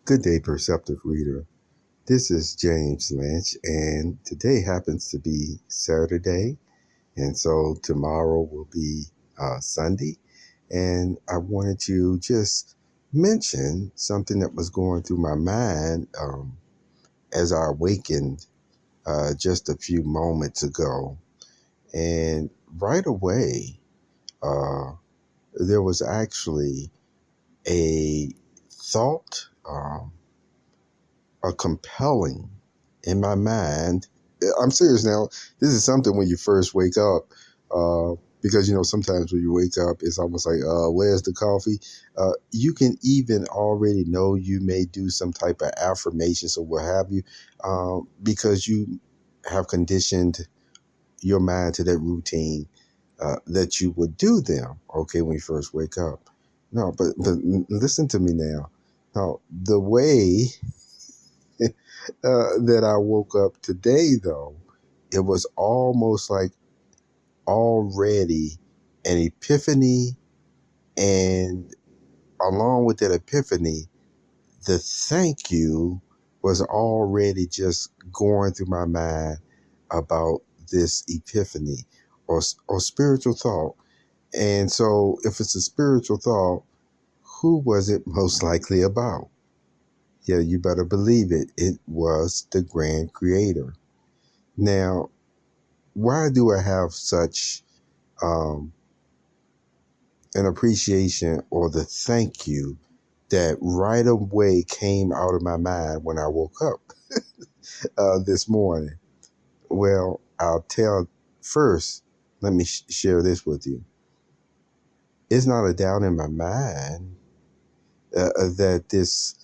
Good day, Perceptive Reader. This is James Lynch, and today happens to be Saturday, and so tomorrow will be Sunday. And I wanted to just mention something that was going through my mind as I awakened just a few moments ago. And right away, uh, there was actually a thought. Are compelling in my mind. I'm serious now. This is something when you first wake up, because sometimes when you wake up, it's almost like, where's the coffee? You can even already know you may do some type of affirmations or what have you, because you have conditioned your mind to that routine that you would do them. Okay, when you first wake up. No, but listen to me now. Now the way that I woke up today, though, it was almost like already an epiphany. And along with that epiphany, the thank you was already just going through my mind about this epiphany or spiritual thought. And so if it's a spiritual thought, who was it most likely about? Yeah, you better believe it. It was the grand creator. Now, why do I have such um, an appreciation or the thank you that right away came out of my mind when I woke up this morning? Well, I'll tell first, let me share this with you. It's not a doubt in my mind that this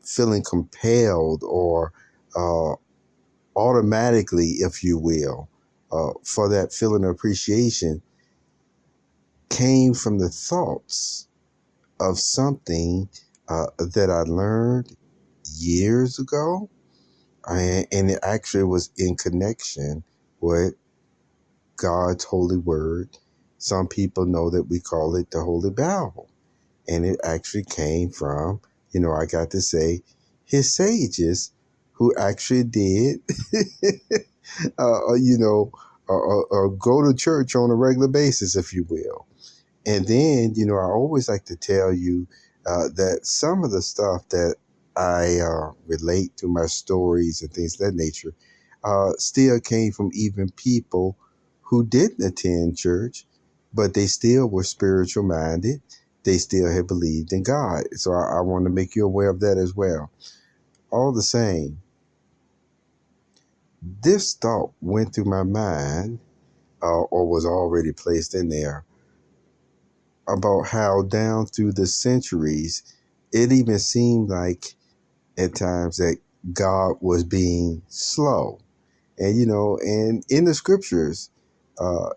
feeling compelled or uh, automatically, if you will, for that feeling of appreciation came from the thoughts of something that I learned years ago. And it actually was in connection with God's holy word. Some people know that we call it the Holy Bible. And it actually came from, I got to say, his sages who actually did, go to church on a regular basis, if you will. And then, I always like to tell you that some of the stuff that I relate to my stories and things of that nature still came from even people who didn't attend church, but they still were spiritual minded. They still had believed in God. So I want to make you aware of that as well. All the same, this thought went through my mind or was already placed in there about how down through the centuries, it even seemed like at times that God was being slow. And in the scriptures, uh,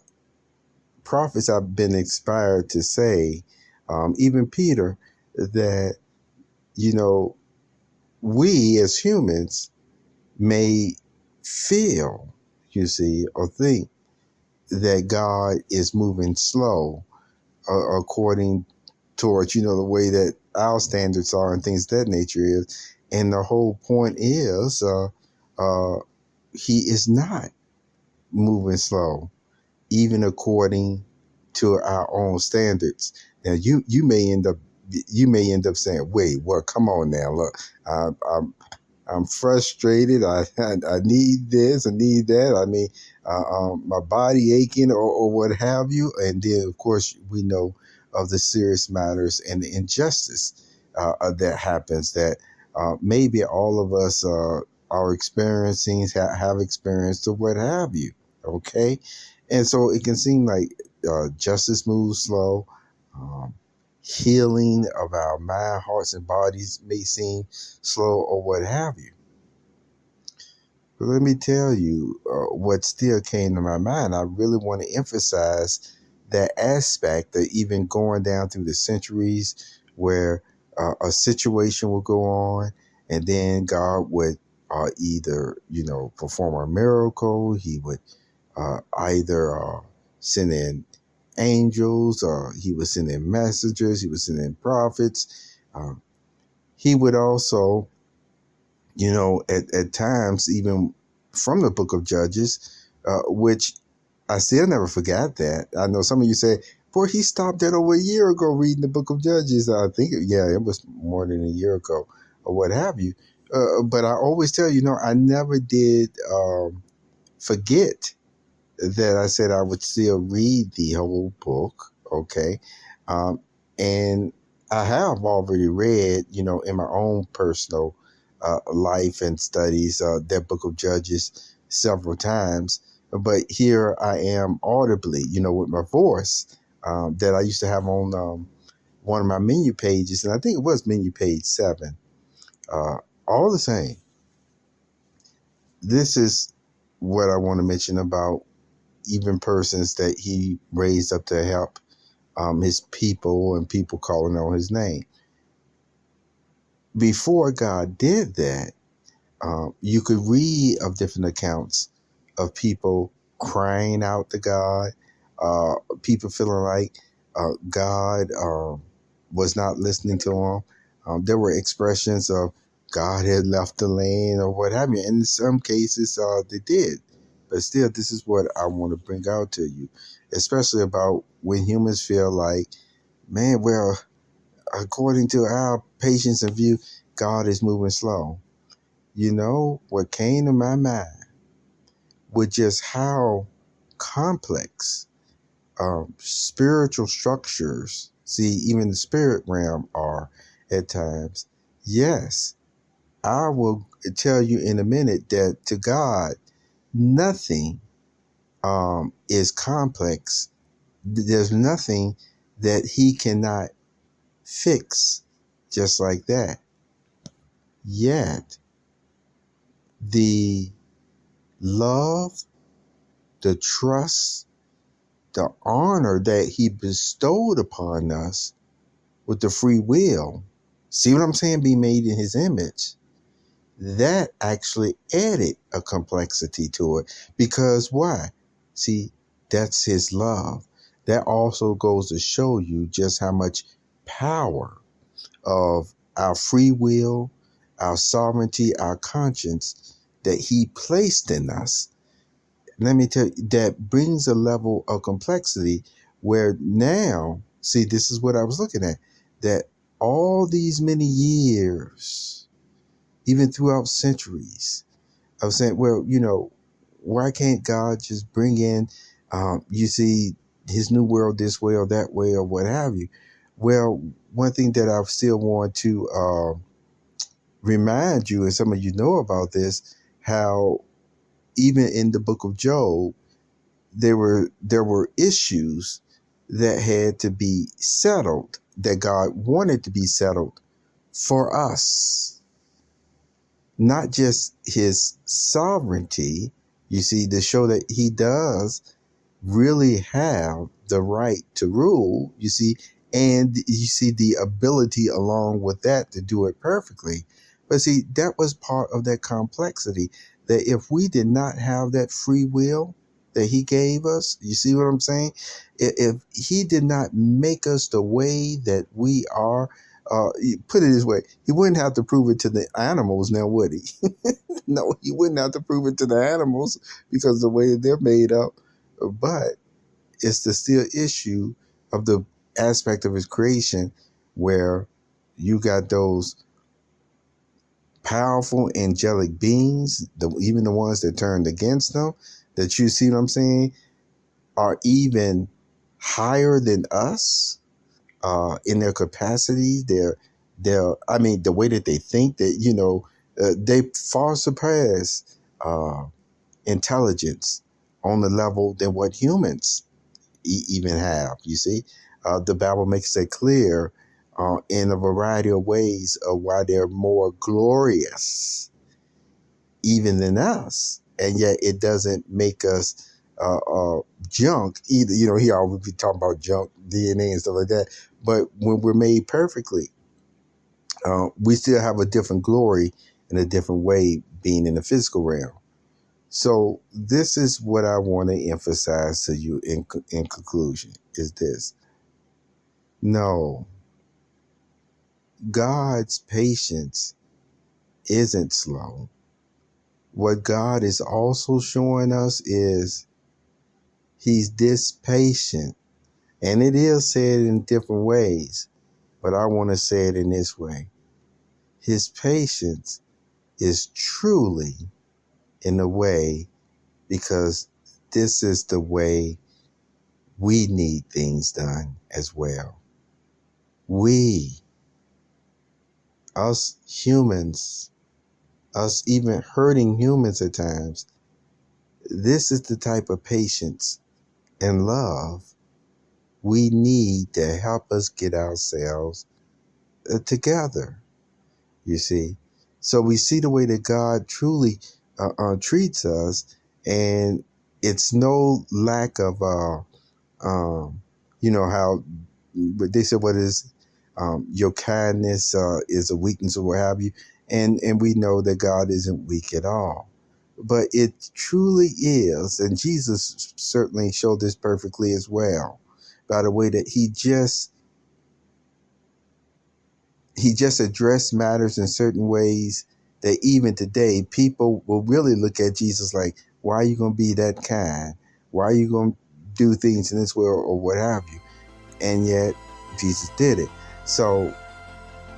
prophets have been inspired to say, even Peter, that, we as humans may feel, or think that God is moving slow according towards, the way that our standards are and things of that nature is. And the whole point is he is not moving slow, even according to our own standards. Now, you may end up saying, wait, well, come on now, look, I'm frustrated. I need this. I need that. I mean, my body aching or what have you. And then, of course, we know of the serious matters and the injustice that happens that maybe all of us are experiencing, have experienced, or what have you. Okay. And so it can seem like justice moves slow. Um, Healing of our mind, hearts, and bodies may seem slow or what have you. But let me tell you what still came to my mind. I really want to emphasize that aspect of even going down through the centuries where a situation will go on and then God would either, perform a miracle. He would either send in angels, or he would send in messengers, he would send in prophets. he would also, at times, even from the book of Judges, which I still never forgot that. I know some of you say, boy, he stopped that over a year ago reading the book of Judges. I think, it was more than a year ago or what have you. But I always tell you, I never did forget that I said I would still read the whole book. Okay. Um, and I have already read, in my own personal life and studies, that book of Judges several times. But here I am audibly, with my voice that I used to have on one of my menu pages. And I think it was menu page 7. All the same, this is what I want to mention about even persons that he raised up to help his people and people calling on his name. Before God did that, you could read of different accounts of people crying out to God, people feeling like God was not listening to them. There were expressions of God had left the land or what have you. And in some cases, they did. But still, this is what I want to bring out to you, especially about when humans feel like, man, well, according to our patience and view, God is moving slow. What came to my mind was just how complex spiritual structures, see, even the spirit realm are at times. Yes, I will tell you in a minute that to God, nothing is complex. There's nothing that he cannot fix just like that. Yet, the love, the trust, the honor that he bestowed upon us with the free will, see what I'm saying, be made in his image, that actually added a complexity to it. Because why? See, that's his love. That also goes to show you just how much power of our free will, our sovereignty, our conscience that he placed in us. Let me tell you, that brings a level of complexity where now, see, this is what I was looking at, that all these many years, even throughout centuries, I was saying, well, why can't God just bring in, you see, his new world this way or that way or what have you? Well, one thing that I still want to remind you, and some of you know about this, how even in the book of Job, there were issues that had to be settled, that God wanted to be settled for us. Not just his sovereignty, you see, to show that he does really have the right to rule, you see, and you see the ability along with that to do it perfectly. But see, that was part of that complexity, that if we did not have that free will that he gave us, you see what I'm saying? If he did not make us the way that we are, put it this way, he wouldn't have to prove it to the animals now, would he? No, he wouldn't have to prove it to the animals because the way they're made up. But it's the still issue of the aspect of his creation where you got those powerful angelic beings, even the ones that turned against them, that you see what I'm saying, are even higher than us in their capacities. I mean, the way that they think, that, they far surpass intelligence on the level than what humans even have. You see, the Bible makes it clear in a variety of ways of why they're more glorious even than us, and yet it doesn't make us junk either. He always be talking about junk DNA and stuff like that. But when we're made perfectly, we still have a different glory in a different way, being in the physical realm. So this is what I want to emphasize to you in conclusion, is this. No, God's patience isn't slow. What God is also showing us is he's this patient. And it is said in different ways, but I want to say it in this way. His patience is truly in a way because this is the way we need things done as well. We, us humans, us even hurting humans at times, this is the type of patience and love we need to help us get ourselves together, you see. So we see the way that God truly treats us, and it's no lack of, how they said, what is your kindness is a weakness or what have you. And we know that God isn't weak at all. But it truly is, and Jesus certainly showed this perfectly as well, by the way that he just addressed matters in certain ways that even today people will really look at Jesus like, why are you going to be that kind? Why are you going to do things in this way or what have you? And yet Jesus did it. So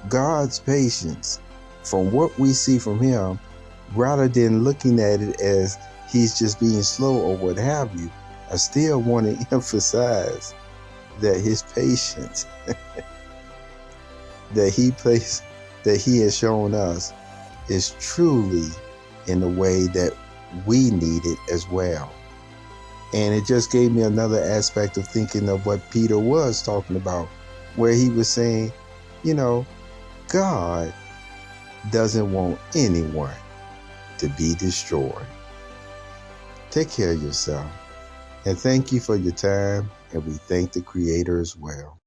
God's patience, from what we see from him, rather than looking at it as he's just being slow or what have you, I still want to emphasize that his patience that he has shown us is truly in the way that we need it as well. And it just gave me another aspect of thinking of what Peter was talking about, where he was saying, God doesn't want anyone to be destroyed. Take care of yourself. And thank you for your time. And we thank the Creator as well.